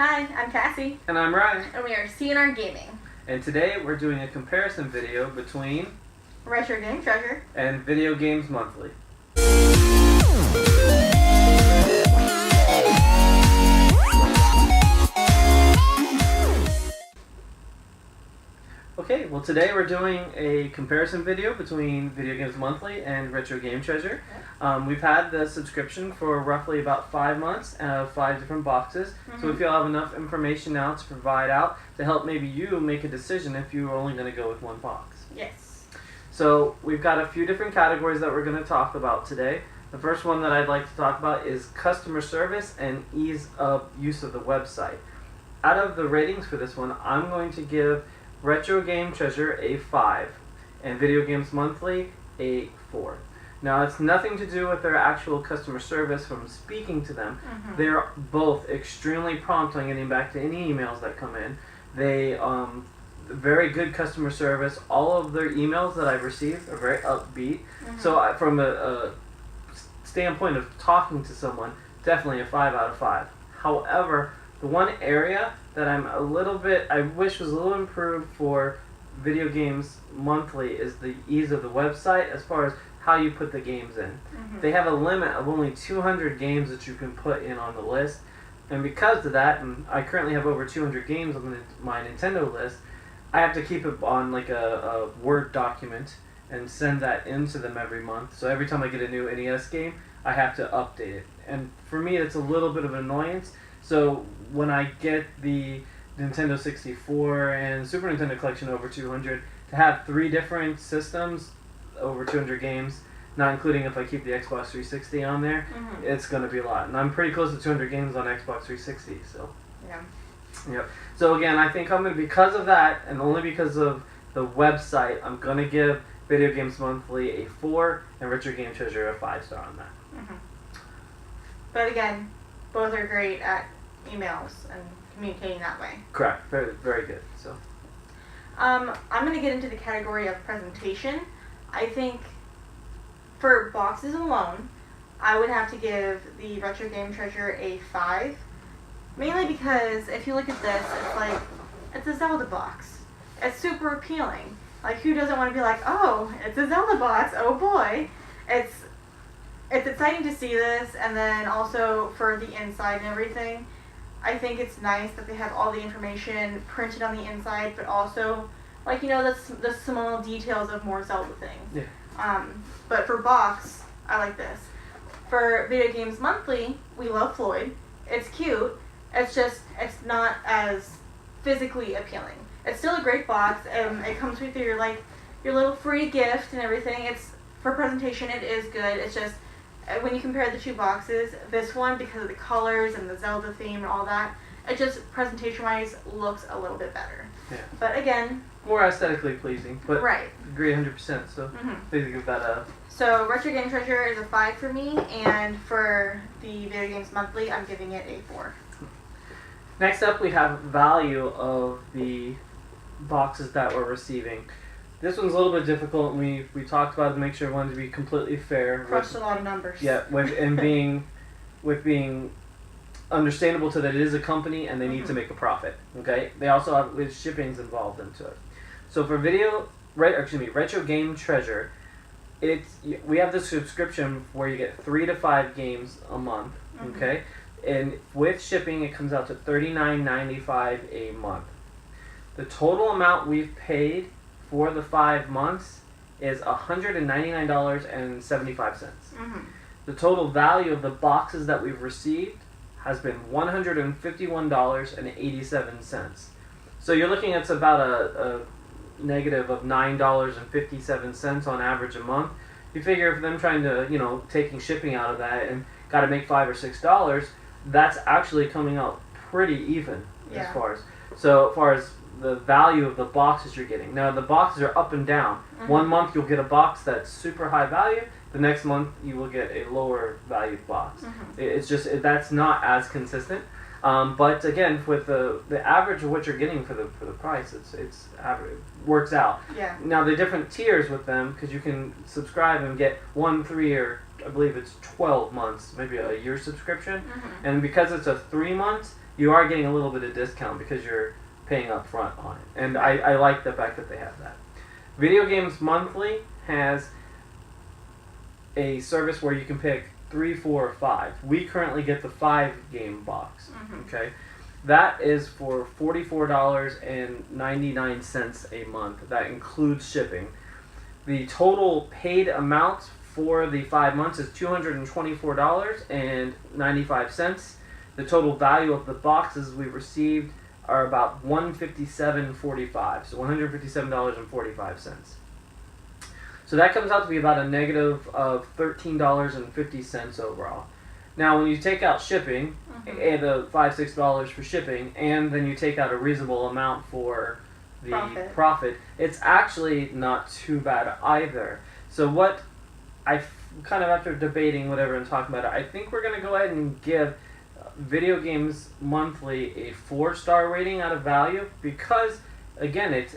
Hi, I'm Cassie. And I'm Ryan. And we are tryinng Gaming. And today we're doing a comparison video between Retro Game Treasure and Video Games Monthly. Okay, well today we're doing a comparison video between Video Games Monthly and Retro Game Treasure. We've had the subscription for roughly about 5 months and 5 different boxes. So we feel I have enough information now to provide out to help maybe you make a decision if you're only going to go with one box. Yes. So we've got a few different categories that we're going to talk about today. The first one that I'd like to talk about is customer service and ease of use of the website. Out of the ratings for this one, I'm going to give Retro Game Treasure a 5 and Video Games Monthly a 4. Now it's nothing to do with their actual customer service from speaking to them. They're both extremely prompt on getting back to any emails that come in. They very good customer service. All of their emails that I've received are very upbeat. So from a standpoint of talking to someone, definitely a 5 out of 5. However, the one area that I wish was a little improved for Video Games Monthly is the ease of the website as far as how you put the games in. They have a limit of only 200 games that you can put in on the list, and because of that, and I currently have over 200 games on my Nintendo list, I have to keep it on like a Word document and send that into them every month. So every time I get a new NES game, I have to update it, and for me it's a little bit of an annoyance. So when I get the Nintendo 64 and Super Nintendo collection over 200, to have 3 different systems, over 200 games, not including if I keep the Xbox 360 on there, it's going to be a lot. And I'm pretty close to 200 games on Xbox 360, so. Yeah. Yep. So again, I think I'm going to, because of that, and only because of the website, I'm going to give Video Games Monthly a 4 and Retro Game Treasure a 5-star on that. But again, both are great at emails and communicating that way. Correct. Very, very good. So. I'm going to get into the category of presentation. I think for boxes alone, I would have to give the Retro Game Treasure a 5. Mainly because if you look at this, it's a Zelda box. It's super appealing. Like, who doesn't want to be like, oh, it's a Zelda box, oh boy. It's exciting to see this, and then also for the inside and everything. I think it's nice that they have all the information printed on the inside, but also, like, you know, the small details of more Zelda things. Yeah. But for box, I like this. For Video Games Monthly, we love Floyd. It's cute. It's just, it's not as physically appealing. It's still a great box, and it comes with your little free gift and everything. It's, for presentation, it is good. It's just, when you compare the two boxes, this one, because of the colors and the Zelda theme and all that, it just, presentation-wise, looks a little bit better. Yeah. But again... more aesthetically pleasing, but right. Agree 100%, so please give that a... So, Retro Game Treasure is a 5 for me, and for the Video Games Monthly, I'm giving it a 4. Next up, we have value of the boxes that we're receiving. This one's a little bit difficult, and we talked about it to make sure we wanted to be completely fair. Crushed a lot of numbers. Yeah, with being understandable to that it is a company and they need to make a profit. Okay, they also have with shippings involved into it. So for Retro Game Treasure, we have the subscription where you get 3 to 5 games a month. Okay, and with shipping, it comes out to $39.95 a month. The total amount we've paid for the 5 months is $199.75. The total value of the boxes that we've received has been $151.87. So you're looking at about a negative of $9.57 on average a month. You figure if them trying to, taking shipping out of that and got to make $5 or $6, that's actually coming out pretty even as far as the value of the boxes you're getting. Now the boxes are up and down. One month you'll get a box that's super high value. The next month you will get a lower valued box. It's just that's not as consistent. But again, with the average of what you're getting for the price, it's average, works out. Yeah. Now the different tiers with them, because you can subscribe and get 1, 3, or I believe it's 12 months, maybe a year subscription, and because it's a 3 months, you are getting a little bit of discount because you're paying up front on it. And I like the fact that they have that. Video Games Monthly has a service where you can pick 3, 4, or 5. We currently get the 5-game box. Okay, that is for $44.99 a month. That includes shipping. The total paid amount for the 5 months is $224.95. The total value of the boxes we received are about $157.45, so $157.45. So that comes out to be about a negative of $13.50 overall. Now, when you take out shipping, and the $5-6 for shipping, and then you take out a reasonable amount for the profit, it's actually not too bad either. So what kind of after debating whatever and talking about it, I think we're going to go ahead and give Video Games Monthly a 4-star rating out of value because, again, it's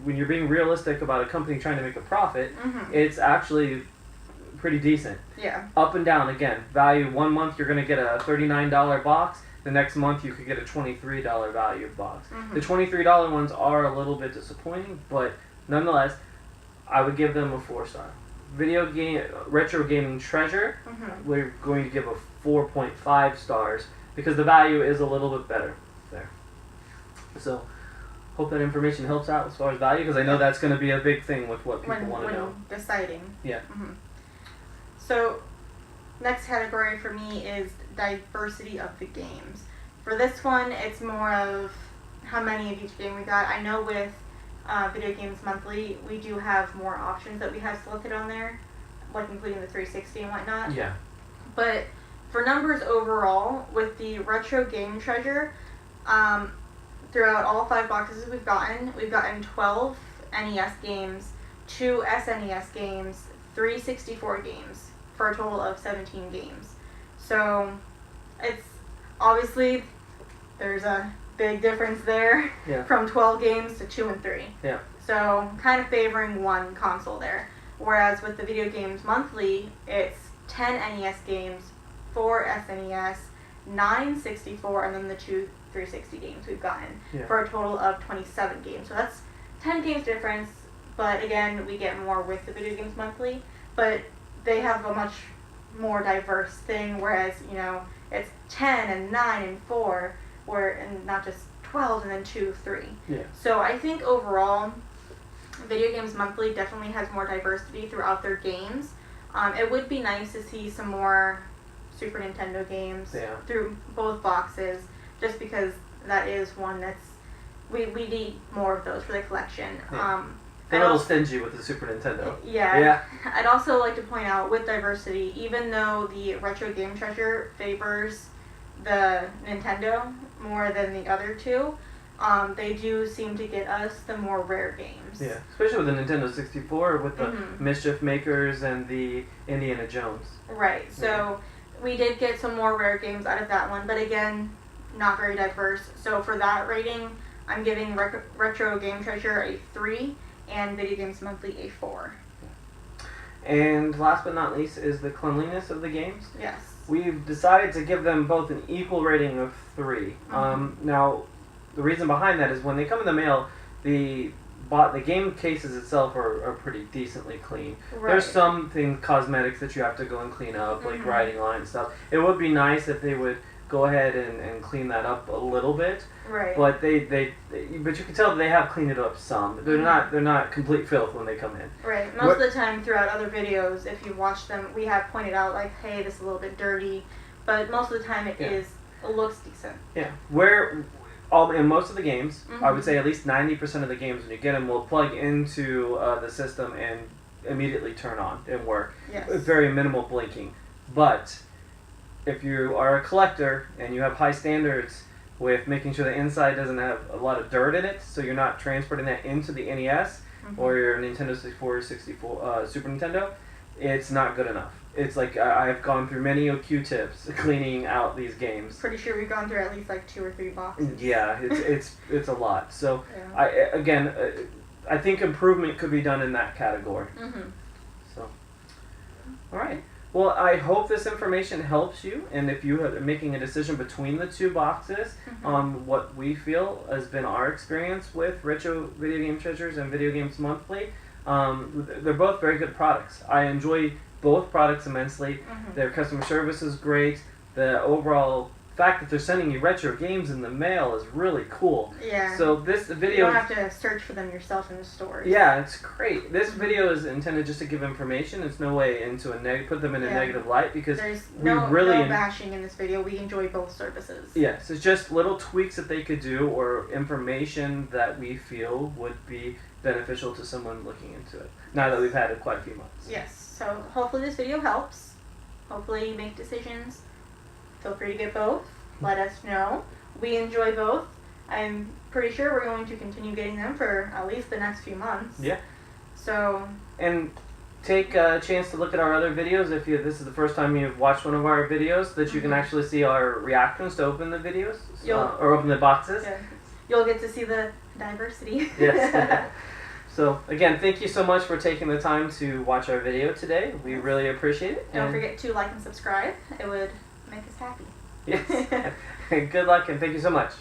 when you're being realistic about a company trying to make a profit, it's actually pretty decent. Yeah. Up and down, again, value 1 month you're going to get a $39 box, the next month you could get a $23 value box. The $23 ones are a little bit disappointing, but nonetheless, I would give them a 4-star. Retro Gaming Treasure, we're going to give a 4.5 stars because the value is a little bit better there. So, hope that information helps out as far as value because I know that's going to be a big thing with what people want to know. When deciding. Yeah. So, next category for me is diversity of the games. For this one, it's more of how many of each game we got. I know with Video Games Monthly, we do have more options that we have selected on there, like including the 360 and whatnot. Yeah. But for numbers overall, with the Retro Game Treasure, throughout all 5 boxes we've gotten 12 NES games, 2 SNES games, 3 64 games, for a total of 17 games. So, it's obviously, there's a big difference there from 12 games to 2 and 3. Yeah. So, kind of favoring one console there. Whereas with the Video Games Monthly, it's 10 NES games, 4 SNES, 9 64, and then the 2 360 games we've gotten for a total of 27 games. So that's 10 games difference, but again, we get more with the Video Games Monthly, but they have a much more diverse thing, whereas, you know, it's 10 and 9 and 4, and not just 12 and then 2, 3. Yeah. So I think overall, Video Games Monthly definitely has more diversity throughout their games. It would be nice to see some more Super Nintendo games through both boxes, just because that is one that's we need more of those for the collection. They're a little stingy with the Super Nintendo. Yeah. I'd also like to point out with diversity, even though the Retro Game Treasure favors the Nintendo more than the other two, they do seem to get us the more rare games. Yeah, especially with the Nintendo 64, with the Mischief Makers and the Indiana Jones. Right, so we did get some more rare games out of that one, but again, not very diverse. So for that rating, I'm giving Retro Game Treasure a 3 and Video Games Monthly a 4. And last but not least is the cleanliness of the games. Yes. We've decided to give them both an equal rating of 3. Now, the reason behind that is when they come in the mail, the game cases itself are pretty decently clean. Right. There's some cosmetics that you have to go and clean up, like writing line and stuff. It would be nice if they would go ahead and clean that up a little bit. Right. But but you can tell that they have cleaned it up some. They're not complete filth when they come in. Right. Most of the time throughout other videos, if you watch them, we have pointed out like, hey, this is a little bit dirty, but most of the time it looks decent. Yeah. In most of the games, I would say at least 90% of the games when you get them will plug into the system and immediately turn on and work. Yes. With very minimal blinking. But if you are a collector and you have high standards with making sure the inside doesn't have a lot of dirt in it, so you're not transporting that into the NES or your Nintendo 64 or Super Nintendo, it's not good enough. It's like I've gone through many Q-tips cleaning out these games. Pretty sure we've gone through at least like 2 or 3 boxes. Yeah, it's a lot. So I think improvement could be done in that category. So, all right. Well, I hope this information helps you, and if you are making a decision between the two boxes, what we feel has been our experience with Retro Video Game Treasures and Video Games Monthly, they're both very good products. I enjoy both products immensely. Their customer service is great. The overall fact that they're sending you retro games in the mail is really cool. Yeah. So this video... You don't have to search for them yourself in the stores. Yeah, it's great. This video is intended just to give information. It's no way into put them in a negative light, because there's no bashing in this video. We enjoy both services. Yes, it's just little tweaks that they could do, or information that we feel would be beneficial to someone looking into it, now that we've had it quite a few months. Yes, so hopefully this video helps. Hopefully you make decisions. Feel free to get both. Let us know. We enjoy both. I'm pretty sure we're going to continue getting them for at least the next few months. Yeah. So. And take a chance to look at our other videos. If this is the first time you've watched one of our videos, that you can actually see our reactions to open the videos, or open the boxes. Yeah. You'll get to see the diversity. Yes. So, again, thank you so much for taking the time to watch our video today. We really appreciate it. Don't forget to like and subscribe. It would make us happy. Yes. Good luck, and thank you so much.